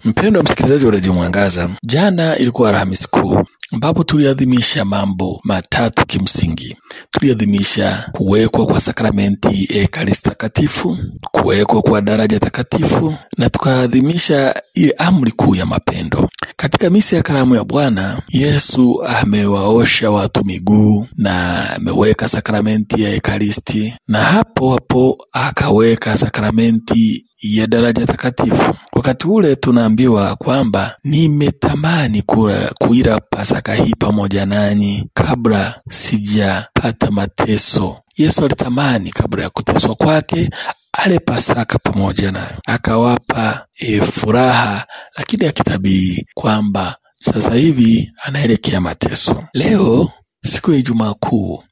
Mpendwa msikilizaji wa Radio Mwangaza, jana ilikuwa Alhamisi Kuu ambapo tuliadhimisha mambo matatu kimsingi. Tuliadhimisha kuwekwa kwa sakramenti Ekaristi Takatifu, kuwekwa kwa daraja takatifu, na tukaadhimisha ile amri kuu ya mapendo. Katika misa ya karamu ya Bwana, Yesu amewaosha watu miguu na ameweka sakramenti ya Ekaristi, na hapo akaweka sakramenti ya daraja takatifu. Wakati ule tunaambiwa kwamba nimetamani kuila Pasaka hii pamoja nanyi kabla sijapata mateso. Yesu alitamani kabla ya kuteswa kwake ale Pasaka pamoja nayo. Akawapa furaha, lakini akitabii kwamba sasa hivi anaelekea mateso. Leo siku ya Ijumaa Kuu,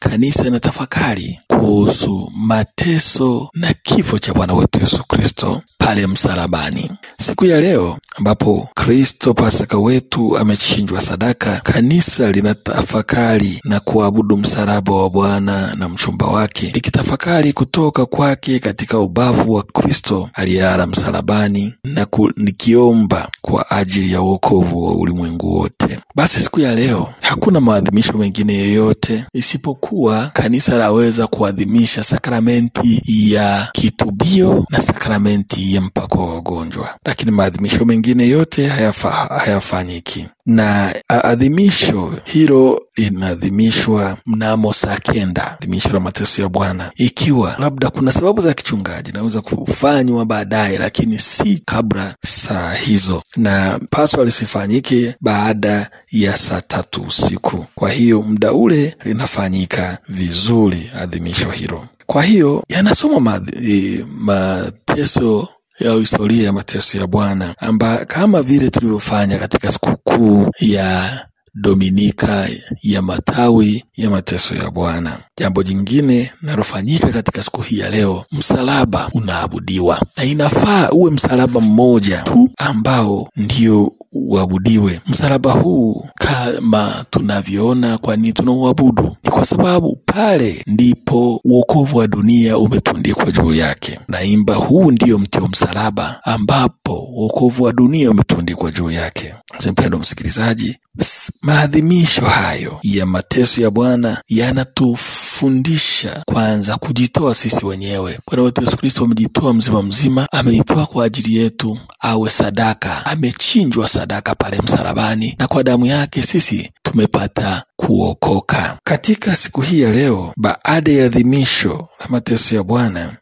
kanisa linatafakari kuhusu mateso na kifo cha Bwana wetu Yesu Kristo pale msalabani. Siku ya leo ambapo Kristo Pasaka wetu amechinjwa sadaka, kanisa linatafakari na kuabudu msalaba wa Bwana na mchumba wake, likitafakari kutoka kwake katika ubavu wa Kristo aliyelala msalabani na nikiomba kwa ajili ya wokovu wa ulimwengu wote. Basi siku ya leo hakuna maadhimisho mengine yoyote isipokuwa kanisa laweza kuadhimisha sakramenti ya kitubio na sakramenti ya mpako wa wagonjwa, lakini maadhimisho mengine yote hayafanyiki. Na adhimisho hilo linaadhimishwa mnamo saa 9, adhimisho la mateso ya Bwana. Ikiwa labda kuna sababu za kichungaji naweza kufanywa baadaye, lakini si kabla saa hizo, na paswa lisifanyike baada ya saa 3 usiku. Kwa hiyo muda ule linafanyika vizuri adhimisho hilo. Kwa hiyo yanasoma mateso ya historia ya mateso ya Bwana, kama vile tulivyofanya katika sikukuu ya Dominika ya matawi ya mateso ya Bwana. Jambo jingine linalofanyika katika siku hii ya leo, msalaba unaabudiwa, na inafaa uwe msalaba mmoja tu ambao ndio uabudiwe. Msalaba huu kama tunavyoona, kwa nini tunauabudu? Ni kwa sababu pale ndipo wokovu wa dunia umetundikwa juu yake. Naimba huu ndio mti wa msalaba ambapo wokovu wa dunia umetundikwa juu yake. Mpendwa msikilizaji, maadhimisho hayo ya mateso ya Bwana yanatufundisha kwanza kujitoa sisi wenyewe. Bwana wetu Yesu Kristo amejitoa mzima, amejitoa kwa ajili yetu awe sadaka, amechinjwa sadaka pale msalabani, na kwa damu yake sisi tumepata kuokoka. Katika siku hii ya leo, baada ya adhimisho la mateso ya Bwana,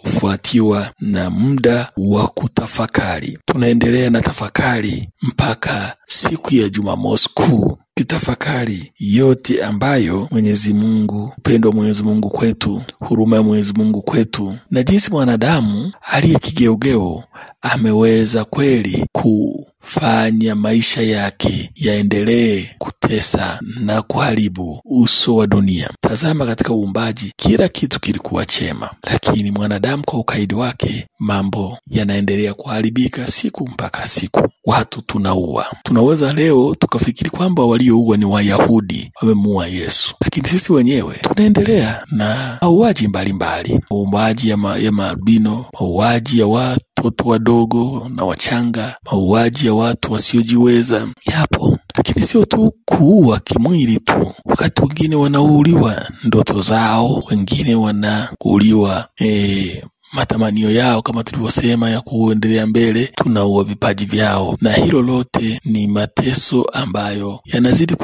hufuatiwa na muda wa kutafakari. Tunaendelea na tafakari mpaka siku ya Jumamosi Kuu, kitafakari yote ambayo Mwenyezi Mungu, upendo wa Mwenyezi Mungu kwetu, huruma ya Mwenyezi Mungu kwetu, na jinsi mwanadamu aliye kigeugeu ameweza kweli kufanya maisha yake yaendelee kutesa na kuharibu uso wa dunia. Tazama, katika uumbaji kila kitu kilikuwa chema, lakini mwanadamu kwa ukaidi wake mambo yanaendelea kuharibika siku mpaka siku. Watu tunaua. Tunaweza leo tukafikiri kwamba walioua ni Wayahudi, wamemuua Yesu, lakini sisi wenyewe tunaendelea na mauaji mbalimbali, mauaji ya maalbino, mauaji ya watoto wadogo na wachanga, mauaji ya watu wasiojiweza. Yapo, lakini sio tu kuua kimwili tu. Wakati wengine wanauliwa ndoto zao, wengine wanauliwa matamanio yao, kama tulivyosema, ya kuendelea mbele, tunaua vipaji vyao. Na hilo lote ni mateso ambayo yanazidi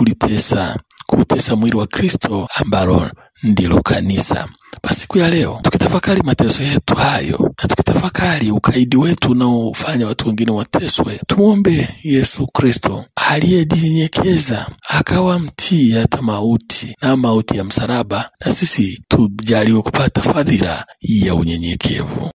kutesa mwili wa Kristo ambalo ndilo kanisa. Basi siku ya leo tukitafakari mateso yetu hayo, na tukitafakari ukaidi wetu unaofanya watu wengine wateswe, tumuombe Yesu Kristo aliyejinyenyekeza akawa mtii hata mauti, na mauti ya msalaba, na sisi tujaliwe kupata fadhila ya unyenyekevu.